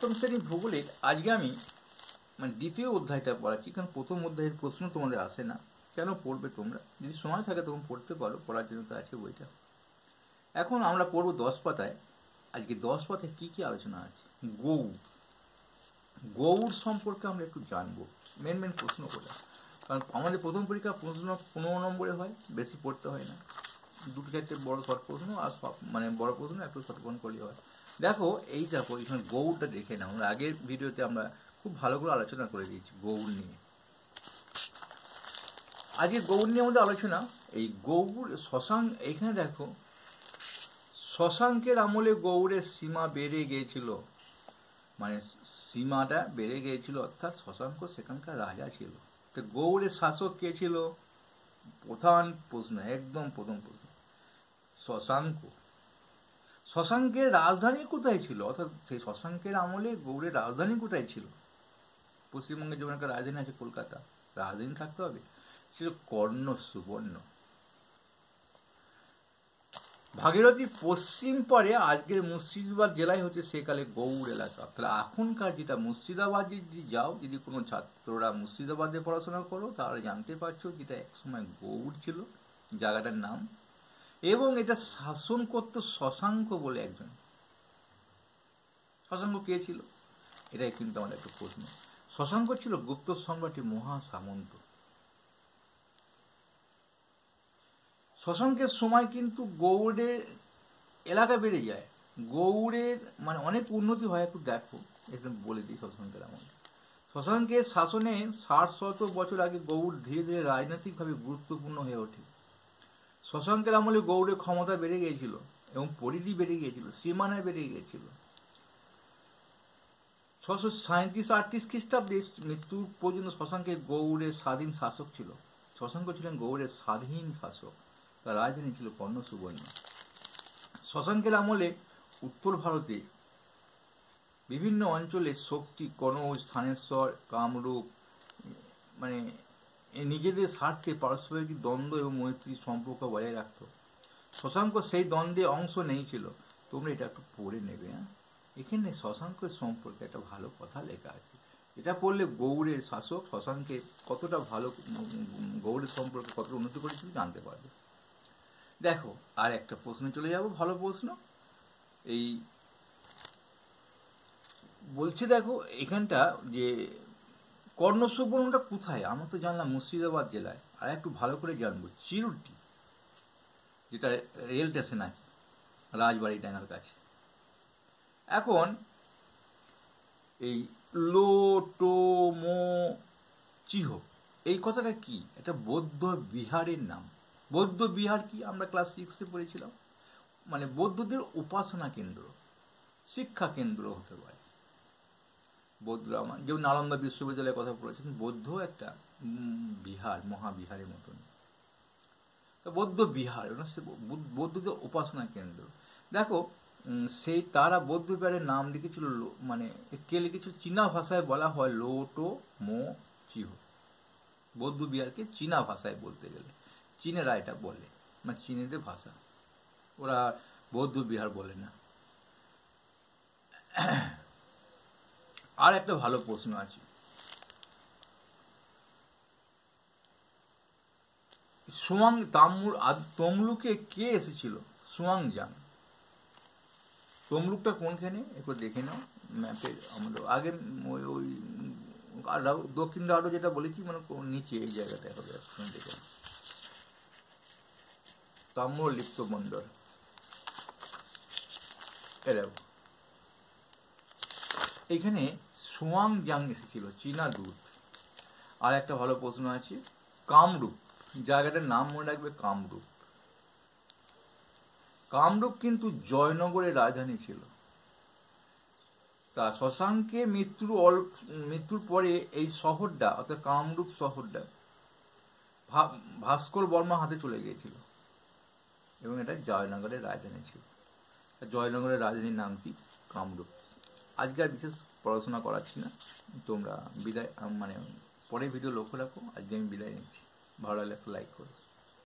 সপ্তম শ্রেণী ভূগোলের আজকে আমি মানে দ্বিতীয় অধ্যায়টা পড়াচ্ছি, কারণ প্রথম অধ্যায়ের প্রশ্ন তোমাদের আসে না। কেন পড়বে তোমরা? যদি সময় থাকে তখন পড়তে পারো, পড়ার জন্য তো আছে বইটা। এখন আমরা পড়বো 10 পাতায়। আজকে 10 পাতায় কি কি আলোচনা আছে? গৌড়, গৌড় সম্পর্কে আমরা একটু জানবো। মেন প্রশ্ন কোটা, কারণ আমাদের প্রথম পরীক্ষা প্রশ্ন 15 নম্বরে হয়, বেশি পড়তে হয় না। দুটো চারটে বড় শর্ট প্রশ্ন আর সব মানে বড় প্রশ্ন একটু শর্টকন করলে হয়। দেখো এই দেখো এখানে গৌড়টা দেখে নাও। আমরা আগের ভিডিওতে আমরা খুব ভালো করে আলোচনা করে দিয়েছি গৌড় নিয়ে। আজকে গৌড় নিয়ে আমাদের আলোচনা। এই গৌড় শশাঙ্ক, এইখানে দেখো শশাঙ্কের আমলে গৌড়ের সীমা বেড়ে গিয়েছিল, মানে সীমাটা বেড়ে গিয়েছিল, অর্থাৎ শশাঙ্ক সেখানকার রাজা ছিল। তো গৌড়ের শাসক কে ছিল? প্রধান প্রশ্ন, একদম প্রথম প্রশ্ন শশাঙ্ক। শশাঙ্কের রাজধানী কোথায় ছিল? অর্থাৎ সেই শশাঙ্কের আমলে গৌড়ের রাজধানী কোথায় ছিল? পশ্চিমবঙ্গের যেমন একটা রাজধানী আছে কলকাতা, রাজধানী থাকতে হবে, ছিল কর্ণ সুবর্ণ। ভাগীরথী পশ্চিম পরে আজকের মুর্শিদাবাদ জেলায় হচ্ছে সেকালে গৌড় এলাকা। তাহলে এখনকার যেটা মুর্শিদাবাদে যদি যাও, যদি কোনো ছাত্ররা মুর্শিদাবাদে পড়াশোনা করো, তাহলে জানতে পারছো যেটা একসময় গৌড় ছিল জায়গাটার নাম, এবং এটা শাসন করত শশাঙ্ক বলে একজন। শশাঙ্ক কে ছিল? এটাই কিন্তু আমাদের একটা প্রশ্ন। শশাঙ্ক ছিল গুপ্ত সম্রাটের মহা সামন্ত। শশাঙ্কের সময় কিন্তু গৌড়ের এলাকা বেড়ে যায়, গৌড়ের মানে অনেক উন্নতি হয়। একটু দেখো, একটু বলে দিই শশাঙ্কের আমল। শশাঙ্কের শাসনে 60 বছর আগে গৌড় ধীরে ধীরে রাজনৈতিকভাবে গুরুত্বপূর্ণ হয়ে ওঠে। শশাঙ্কের আমলে গৌড়ের ক্ষমতা বেড়ে গিয়েছিল এবং পরিধি বেড়ে গিয়েছিল, সীমানায় বেড়ে গিয়েছিল। 637-38 খ্রিস্টাব্দে মৃত্যুর পর্যন্ত শশাঙ্কের গৌড়ের স্বাধীন শাসক ছিল। শশাঙ্ক ছিলেন গৌড়ের স্বাধীন শাসক, তার রাজধানী ছিল কর্ণ সুবর্ণ। শশাঙ্কের আমলে উত্তর ভারতে বিভিন্ন অঞ্চলে শক্তি, কনৌজ, স্থানেশ্বর, কামরূপ মানে নিজেদের স্বার্থে পারস্পরিক দ্বন্দ্ব এবং মৈত্রী সম্পর্ক বজায় রাখত। শশাঙ্ক সেই দ্বন্দ্বে অংশ নিয়েছিল। তোমরা এটা একটু পড়ে নেবে। এখানে শশাঙ্কের সম্পর্কে একটা ভালো কথা লেখা আছে, এটা পড়লে গৌড়ের শাসক শশাঙ্কে কতটা ভালো, গৌড়ের সম্পর্কে কতটা উন্নতি করেছিল জানতে পারবে। দেখো আর একটা প্রশ্নে চলে যাব, ভালো প্রশ্ন। এই বলছি দেখো এখানটা যে কর্ণ সুবর্ণটা কোথায়? আমরা তো জানলাম মুর্শিদাবাদ জেলায়, আর একটু ভালো করে জানবো চিরুটি, যেটা রেল স্টেশন আছে রাজবাড়ি ডাঙ্গার কাছে। এখন এই চিহ এই কথাটা কি? এটা বৌদ্ধ বিহারের নাম। বৌদ্ধ বিহার কি আমরা ক্লাস 6-এ পড়েছিলাম, মানে বৌদ্ধদের উপাসনা কেন্দ্র, শিক্ষা কেন্দ্র হতে পারে। বৌদ্ধরা যেমন নালন্দা বিশ্ববিদ্যালয়ের কথা পড়েছেন, বৌদ্ধ একটা বিহার, মহাবিহারের মতন। তো বৌদ্ধ বিহার বৌদ্ধদের উপাসনা কেন্দ্র। দেখো সেই তারা বৌদ্ধ বিহারের নাম লিখেছিল, মানে কে লিখেছিল? চীনা ভাষায় বলা হয় চিহ। বৌদ্ধ বিহারকে চীনা ভাষায় বলতে গেলে, চীনেরা এটা বলে, মানে চীনেদের ভাষা, ওরা বৌদ্ধ বিহার বলে না। আর একটা ভালো প্রশ্ন আছে, সুয়াং তমলুকে কে এসেছিল? সুয়াংজাং। তমলুকটা কোনখানে একটু দেখে নাও ম্যাপে। আমাদের আগে ওই দক্ষিণ আরো যেটা বলেছি মানে নিচে এই জায়গাটা হবে, দেখে তাম্রলিপ্ত বন্দর। এখানে সুয়াংজাং এসেছিল, চীনা দূত। আর একটা ভালো প্রশ্ন আছে, কামরূপ, জায়গাটার নাম মনে রাখবে, কামরূপ। কামরূপ কিন্তু জয়নগরের রাজধানী ছিল। তা শশাঙ্কের মৃত্যুর পরে এই শহরটা, অর্থাৎ কামরূপ শহরটা ভাস্কর বর্মা হাতে চলে গিয়েছিল এবং এটা জয়নগরের রাজধানী ছিল। জয়নগরের রাজধানীর নাম কি? কামরূপ। আজকে আর বিশেষ পড়াশোনা করাচ্ছি না, তোমরা বিদায় মানে পরের ভিডিও লক্ষ্য রাখো। আজকে আমি বিদায় নিচ্ছি। ভালো লাগলে একটা লাইক করো।